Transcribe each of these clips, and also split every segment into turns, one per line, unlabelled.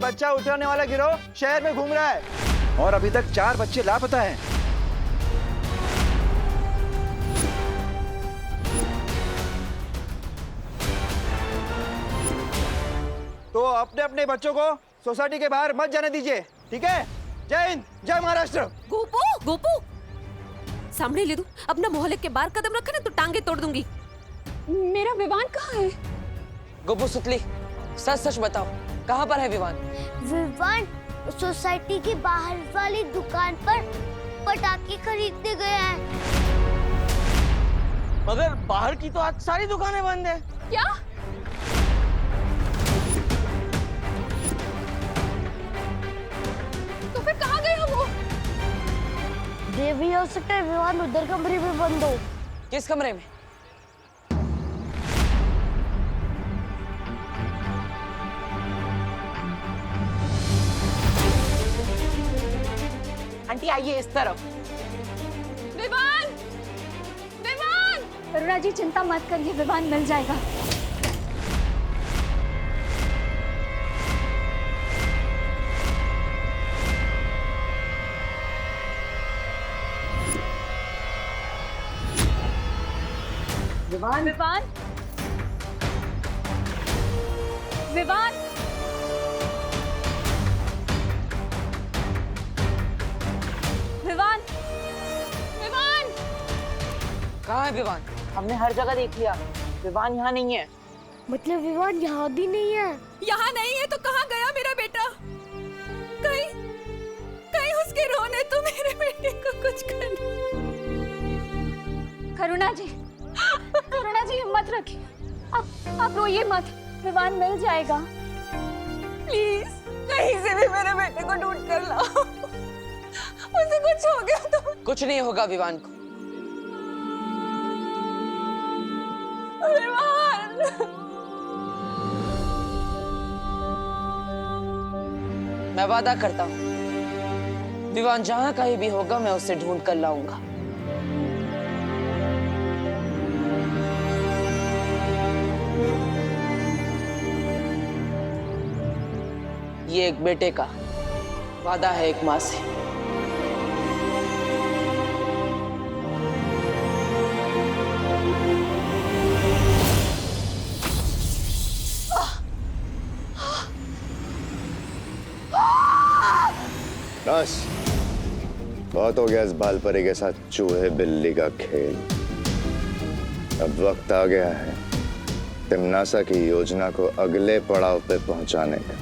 बच्चा उठाने वाला गिरोह शहर में घूम रहा है और अभी तक 4 बच्चे लापता हैं। तो अपने अपने बच्चों को सोसाइटी के बाहर मत जाने दीजिए, ठीक है? जय हिंद, जय महाराष्ट्र।
गोपू, गोपू, सामने ले दो। अपना मोहल्ले के बाहर कदम रखा ना तो टांगे तोड़ दूंगी।
मेरा विवान कहाँ है?
गोपू सुतली, सच सच बताओ, कहाँ पर है विवान?
विवान सोसाइटी की बाहर वाली दुकान पर पटाखे खरीदने गया है।
मगर बाहर की तो आज सारी दुकानें बंद है।
क्या? तो फिर कहाँ गया वो?
देवी हो सकता है विवान उधर कमरे में बंद हो।
किस कमरे में? आंटी आइए इस तरफ।
विवान! विवान!
करुणा जी चिंता मत करिए, विवान मिल जाएगा।
विवान! विवान! विवान! विवान! विवान!
कहाँ है विवान? हमने हर जगह देख लिया, विवान यहाँ नहीं है।
मतलब विवान यहाँ भी नहीं है?
यहाँ नहीं है तो कहाँ गया मेरा बेटा? कहीं कहीं उसके रोने तो मेरे बेटे को कुछ कर।
करुणा जी हिम्मत रखिए। आप रोइए मत, विवान मिल जाएगा।
प्लीज कहीं से भी मेरे बेटे को ढूंढ कर लाओ। उसे कुछ हो गया तो
कुछ नहीं होगा विवान को।
विवान!
मैं वादा करता हूँ, विवान जहाँ कहीं भी होगा मैं उसे ढूंढ कर लाऊंगा। ये एक बेटे का वादा है एक माँ से।
बस बहुत हो गया इस बालपरी के साथ चूहे बिल्ली का खेल। अब वक्त आ गया है तिम्नासा की योजना को अगले पड़ाव पे पहुंचाने का।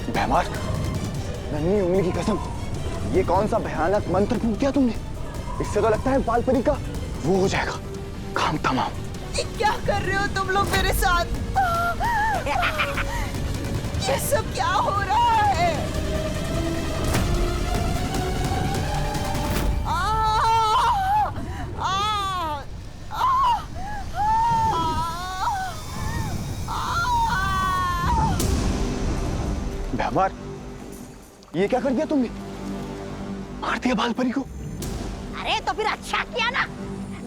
बेमार, नन्ही उंगली की कसम, ये कौन सा भयानक मंत्र फूंक दिया तुमने? इससे तो लगता है बालपरी का वो हो जाएगा काम तमाम।
क्या कर रहे हो तुम लोग मेरे साथ? ये सब क्या हो रहा है?
बेमार, ये क्या कर दिया तुमने? मार दिया बालपरी को?
अरे तो फिर अच्छा किया ना,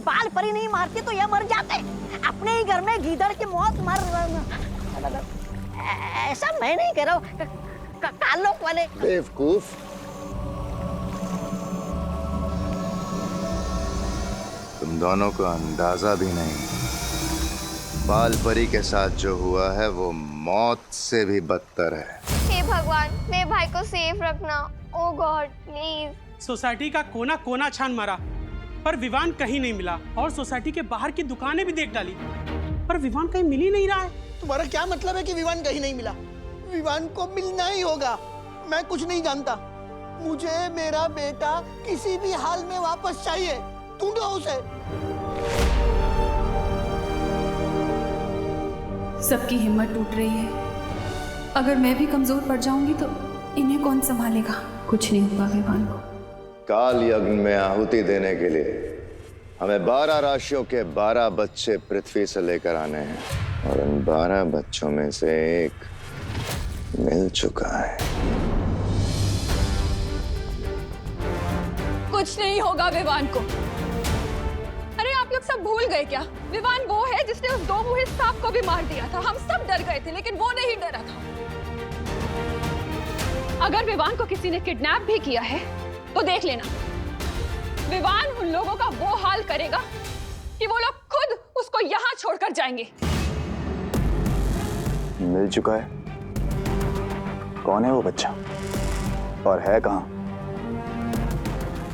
बाल परी नहीं मारती तो ये मर जाते। अपने ही घर में गीदड़ की मौत मर। ऐसा मैं नहीं कह रहा हूँ, कालोक वाले
बेवकूफ। तुम दोनों को अंदाजा भी नहीं, बालपरी के साथ जो हुआ है वो मौत से भी बदतर है।
हे भगवान, मेरे भाई को सेफ रखना। ओ गॉड प्लीज।
सोसाइटी का कोना कोना छान मारा पर विवान कहीं नहीं मिला और सोसाइटी के बाहर की दुकानें भी देख डाली पर विवान कहीं मिल ही नहीं रहा है।
तुम्हारा क्या मतलब है कि विवान कहीं नहीं मिला? विवान को मिलना ही होगा। मैं कुछ नहीं जानता, मुझे मेरा बेटा किसी भी हाल में वापस चाहिए। ढूंढो उसे।
सबकी हिम्मत टूट रही है। अगर मैं भी कमजोर पड़ जाऊंगी तो
इन्हें कौन संभालेगा? कुछ नहीं होगा विवान को।
काल यज्ञ में आहुति देने के लिए हमें 12 राशियों के 12 बच्चे पृथ्वी से लेकर आने हैं और उन 12 बच्चों में से एक मिल चुका है।
कुछ नहीं होगा विवान को। अरे आप लोग सब भूल गए क्या? विवान वो है जिसने उस 2 मुहे सांप को भी मार दिया था। हम सब डर गए थे लेकिन वो नहीं डरा था। अगर विवान को किसी ने किडनैप भी किया है तो देख लेना, विवान उन लोगों का वो हाल करेगा कि वो लोग खुद उसको यहाँ छोड़कर जाएंगे।
मिल चुका है? कौन है वो बच्चा और है कहां?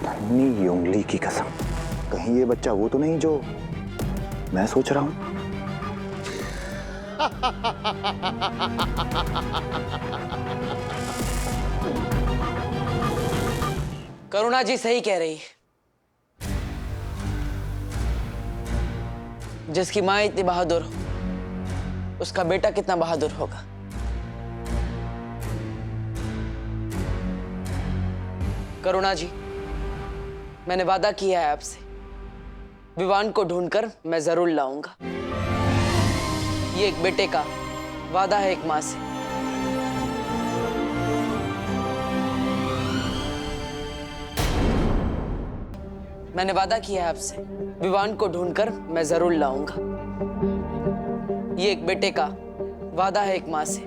नन्ही उंगली की कसम, कहीं ये बच्चा वो तो नहीं जो मैं सोच रहा हूं?
करुणा जी सही कह रही है। जिसकी माँ इतनी बहादुर हो, उसका बेटा कितना बहादुर होगा। करुणा जी, मैंने वादा किया है आपसे, विवान को ढूंढकर मैं जरूर लाऊंगा। ये एक बेटे का वादा है एक माँ से। मैंने वादा किया है आपसे, विवान को ढूंढकर मैं जरूर लाऊंगा। ये एक बेटे का वादा है एक माँ से।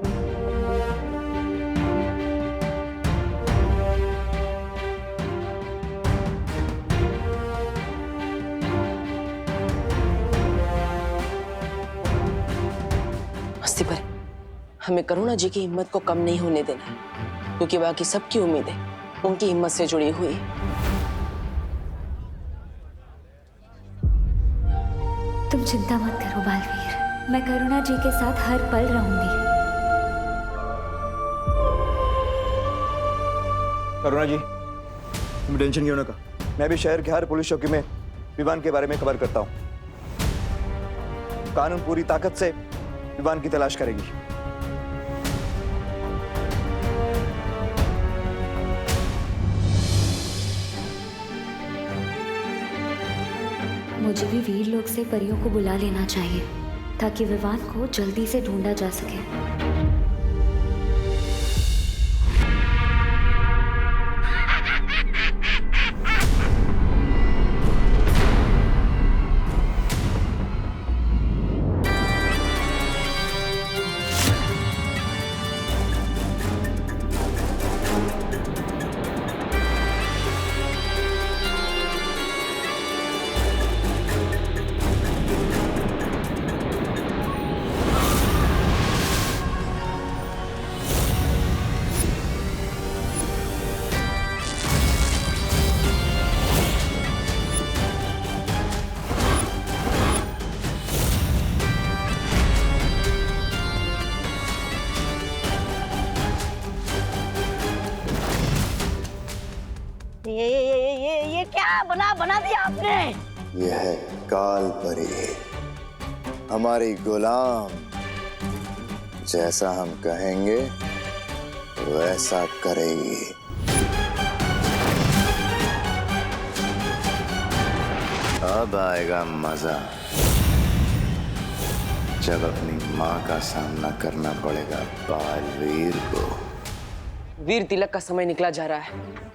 मस्ती पर हमें करुणा जी की हिम्मत को कम नहीं होने देना है, क्योंकि बाकी सबकी उम्मीदें उनकी हिम्मत से जुड़ी हुई है।
तुम चिंता मत करो बालवीर, मैं करुणा जी के साथ हर पल रहूंगी।
करुणा जी, तुम टेंशन क्यों ना का? मैं भी शहर के हर पुलिस चौकी में विवान के बारे में खबर करता हूं। कानून पूरी ताकत से विवान की तलाश करेगी।
मुझे भी वीर लोग से परियों को बुला लेना चाहिए ताकि विवान को जल्दी से ढूंढा जा सके।
ये क्या बना दिया आपने?
यह है काल परी, हमारी गुलाम। जैसा हम कहेंगे वैसा करेगी। अब आएगा मजा, जब अपनी माँ का सामना करना पड़ेगा बालवीर को।
वीर तिलक का समय निकला जा रहा है।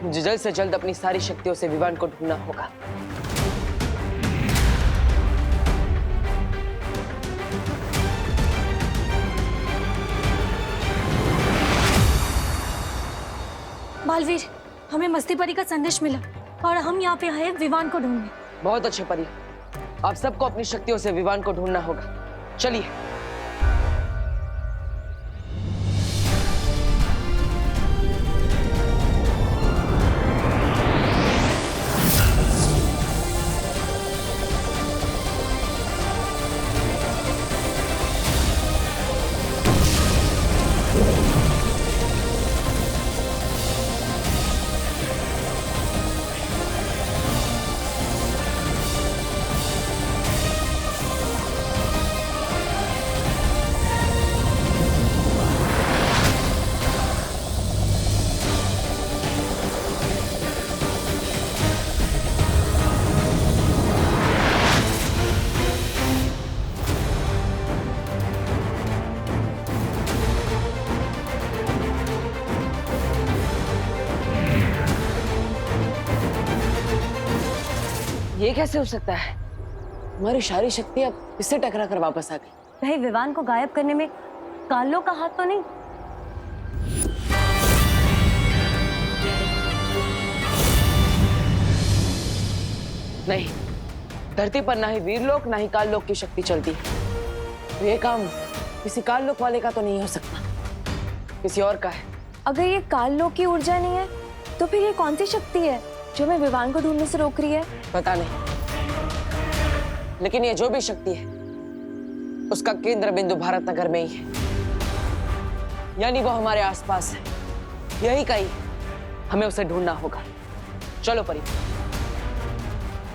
मुझे जल्द से जल्द अपनी सारी शक्तियों से विवान को ढूंढना होगा।
बालवीर, हमें मस्ती परी का संदेश मिला और हम यहाँ पे आए विवान को ढूंढने।
बहुत अच्छे परी, आप सबको अपनी शक्तियों से विवान को ढूंढना होगा। चलिए। ये कैसे हो सकता है? हमारी सारी शक्ति अब इससे टकरा कर वापस आ गई।
भाई विवान को गायब करने में कालो का हाथ तो नहीं?
नहीं, धरती पर ना ही वीरलोक ना ही काललोक की शक्ति चलती है। तो ये काम किसी काललोक वाले का तो नहीं हो सकता, किसी और का है।
अगर ये काललोक की ऊर्जा नहीं है तो फिर ये कौन सी शक्ति है जो हमें विवान को ढूंढने से रोक रही है?
पता नहीं, लेकिन ये जो भी शक्ति है उसका केंद्र बिंदु भारत नगर में ही है, यानी वो हमारे आसपास है। यही कहीं हमें उसे ढूंढना होगा। चलो परी।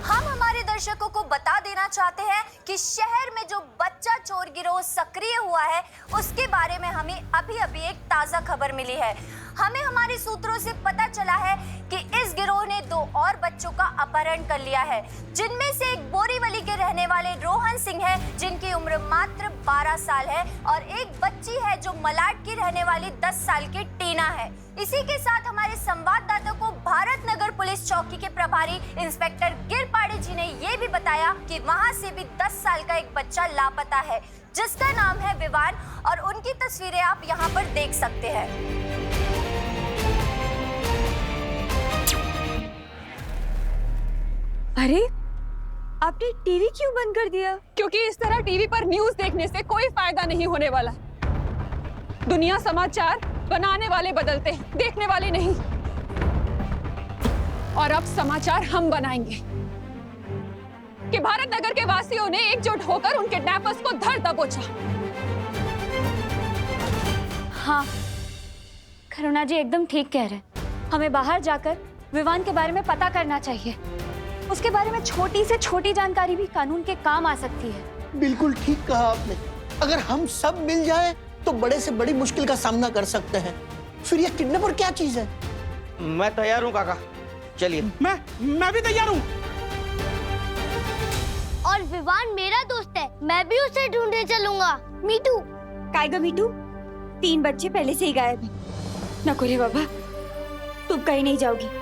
हम हमारे दर्शकों को बता देना चाहते हैं कि शहर में जो बच्चा चोर गिरोह सक्रिय हुआ है उसके बारे में हमें अभी एक ताजा खबर मिली है। हमें हमारे सूत्रों से पता चला है कि इस गिरोह ने 2 और बच्चों का अपहरण कर लिया है, जिनमें से एक बोरीवली के रहने वाले रोहन सिंह है जिनकी उम्र मात्र 12 साल है, और एक बच्ची है जो मलाड की रहने वाली 10 साल की टीना है। इसी के साथ हमारे संवाददाता को भारत नगर पुलिस चौकी के प्रभारी इंस्पेक्टर गिरपाड़े जी ने ये भी बताया कि वहां से भी 10 साल का एक बच्चा लापता है जिसका नाम है विवान, और उनकी तस्वीरें आप यहाँ पर देख सकते हैं।
अरे आपने टीवी क्यों बंद कर दिया?
क्योंकि इस तरह टीवी पर न्यूज़ देखने से कोई फायदा नहीं होने वाला। दुनिया समाचार बनाने वाले बदलते हैं, देखने वाले नहीं। और अब समाचार हम बनाएंगे कि भारत नगर के वासियों ने एकजुट होकर उन किडनैपर्स को धर दबोचा।
हाँ, करुणा जी एकदम ठीक कह रहे हैं। हमें बाहर जाकर विवान के बारे में पता करना चाहिए। उसके बारे में छोटी से छोटी जानकारी भी कानून के काम आ सकती है।
बिल्कुल ठीक कहा आपने। अगर हम सब मिल जाएं तो बड़े से बड़ी मुश्किल का सामना कर सकते हैं। फिर ये किडनैपर क्या चीज है?
मैं तैयार हूँ काका, चलिए।
मैं भी तैयार हूँ।
और विवान मेरा दोस्त है, मैं भी उसे ढूंढने चलूंगा। मीठू।
कायगा मीठू, 3 बच्चे पहले से ही गायब हैं। नको रे बाबा, तुम कहीं नहीं जाओगी।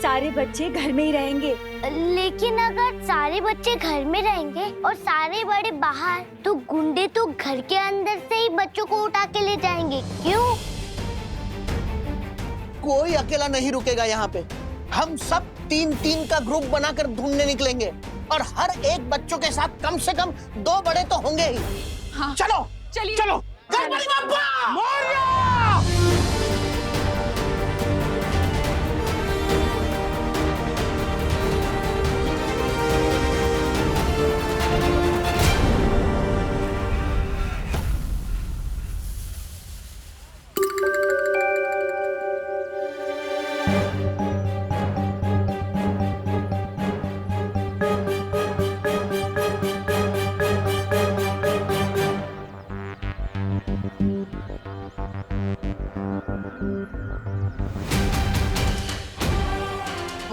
सारे बच्चे घर में ही रहेंगे।
लेकिन अगर सारे बच्चे घर में रहेंगे और सारे बड़े बाहर, तो गुंडे तो घर के अंदर से ही बच्चों को उठा के ले जाएंगे। क्यों?
कोई अकेला नहीं रुकेगा यहाँ पे। हम सब 3-3 का ग्रुप बनाकर ढूंढने निकलेंगे, और हर एक बच्चों के साथ कम से कम 2 बड़े तो होंगे ही।
हाँ।
चलो
चलिए।
चलो। गणपति बप्पा मोरया!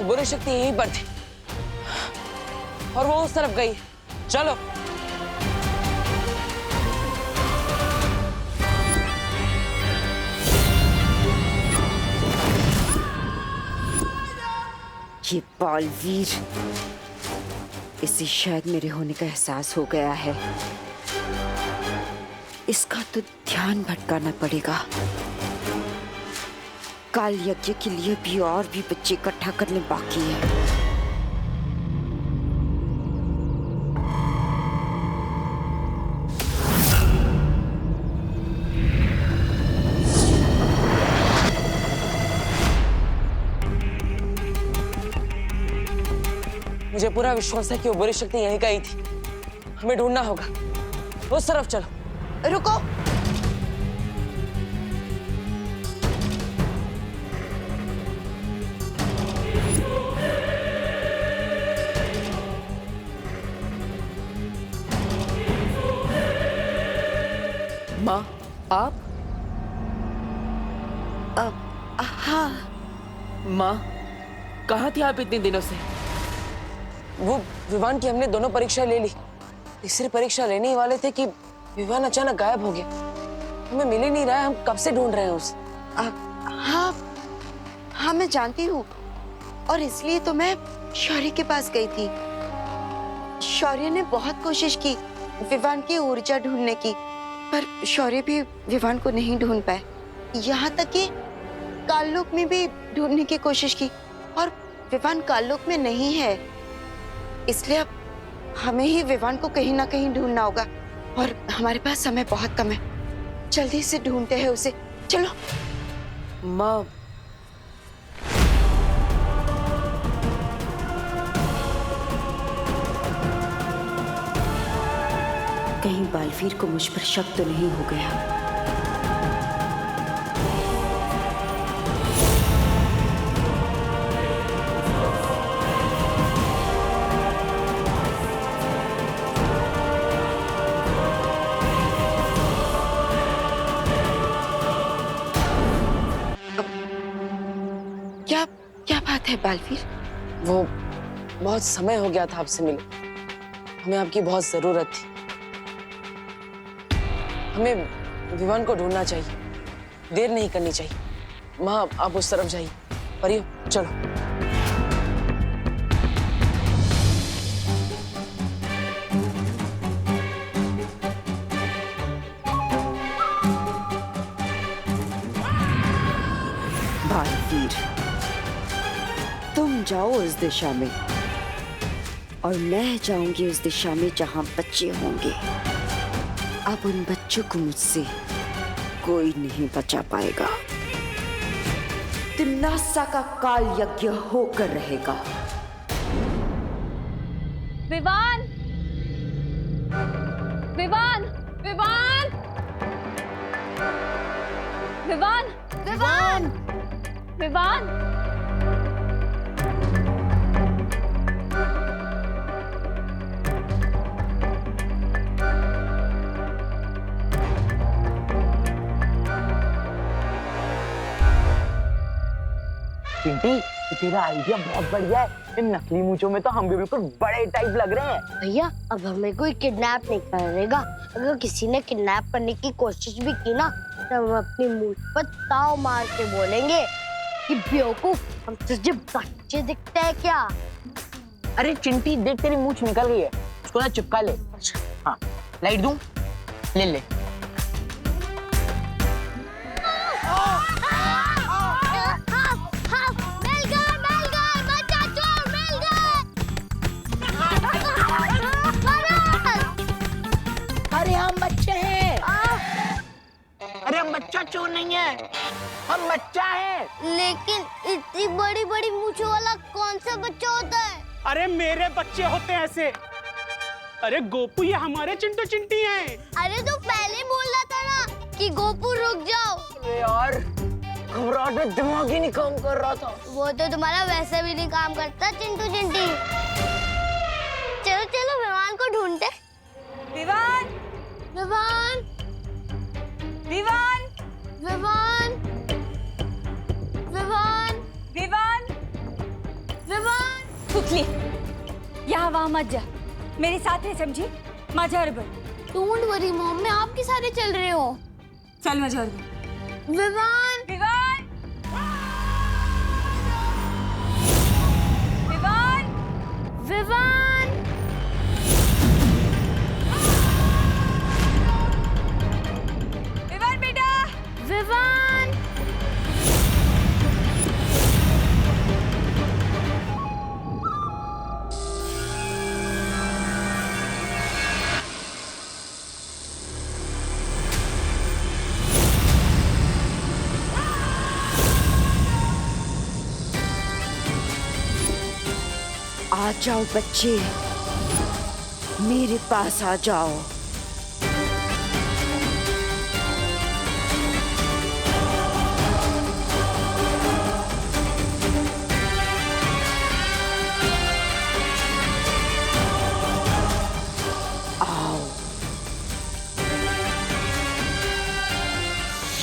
बुरी शक्ति यहीं पर थी और वो उस तरफ गई। चलो।
ये बालवीर, इसे शायद मेरे होने का एहसास हो गया है। इसका तो ध्यान भटकाना पड़ेगा। काल यज्ञ के लिए भी और भी बच्चे इकट्ठा करने बाकी है।
मुझे पूरा विश्वास है कि वो बुरी शक्ति यहीं का ही थी। हमें ढूंढना होगा। उस तरफ चलो।
रुको।
माँ, आप?
हाँ।
माँ, कहाँ थी आप इतने दिनों से? वो विवान की हमने दोनों परीक्षा ले ली। तीसरी परीक्षा लेने ही वाले थे कि विवान अचानक गायब हो गया। हमें मिल ही नहीं रहा है। हम कब से ढूंढ रहे हैं उसे।
हाँ, मैं जानती हूँ। और इसलिए तो मैं शौर्य के पास गई थी। शौर्य ने बहुत कोशिश की विवान की ऊर्जा ढूंढने की, पर शौर्य भी विवान को नहीं ढूंढ पाए। यहाँ तक कि काललोक में भी ढूंढने की कोशिश की और विवान काललोक में नहीं है। इसलिए अब हमें ही विवान को कहीं ना कहीं ढूंढना होगा और हमारे पास समय बहुत कम है। जल्दी से ढूंढते हैं उसे, चलो।
माँ,
कहीं बालवीर को मुझ पर शक तो नहीं हो गया? क्या क्या बात है बालवीर?
वो बहुत समय हो गया था आपसे मिले, हमें आपकी बहुत जरूरत थी। हमें विवान को ढूंढना चाहिए, देर नहीं करनी चाहिए। माँ, आप उस तरफ जाइए। परियो, चलो।
बालवीर, तुम जाओ उस दिशा में और मैं जाऊंगी उस दिशा में जहां बच्चे होंगे। अब उन बच्चों को मुझसे कोई नहीं बचा पाएगा। तिम्नासा का काल यज्ञ होकर रहेगा।
विवान, विवान, विवान, विवान, विवान, विवान।
चिंटी, तेरा आइडिया बहुत बढ़िया है। इन नकली मूंछों में तो हम भी बिल्कुल बड़े टाइप लग रहे हैं।
भैया, अब हमें कोई किडनैप नहीं करेगा। अगर किसी ने किडनैप करने की कोशिश भी की ना, तो हम अपनी मूंछ पर ताव मार के बोलेंगे कि बेवकूफ, हम तुझे बच्चे दिखते हैं क्या?
अरे चिंटी, देख तेरी मूंछ निकल गई है, उसको ना चिपका ले। हाँ, लाइट दूं? ले ले।
अरे हम बच्चे हैं। अरे हम बच्चा चोर नहीं है, हम बच्चा है।
लेकिन इतनी बड़ी बड़ी मूंछों वाला कौन सा बच्चा होता है?
अरे मेरे बच्चे होते हैं ऐसे। अरे गोपू, ये हमारे चिंटू चिंटी हैं।
अरे तो पहले बोला था ना कि गोपू रुक जाओ।
अरे यार, घबराहट में दिमाग ही नहीं काम कर रहा था।
वो तो तुम्हारा वैसे भी नहीं काम करता चिंटू चिंटी। चलो चलो विवान को ढूंढते।
विवान,
विवान,
विवान,
विवान, विवान,
विवान,
विवान।
सुतली, यहाँ वहाँ मत जा, मेरे साथ है, समझी? माझ्या बरोबर।
डोंट वरी मॉम, मैं आपके सारे चल रहे हो।
चल माझ्या बरोबर।
विवान,
विवान, विवान,
विवान,
विवान बेटा,
विवान।
आ जाओ बच्चे, मेरे पास आ जाओ। आओ,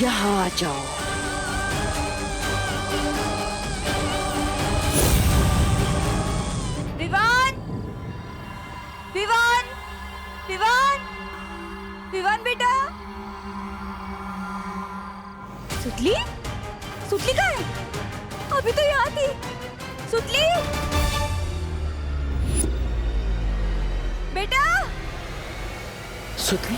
यहाँ आ जाओ।
विवान, विवान, विवान, विवान बेटा। सुतली, सुतली कहाँ है? अभी तो यहाँ थी। सुतली बेटा
सुतली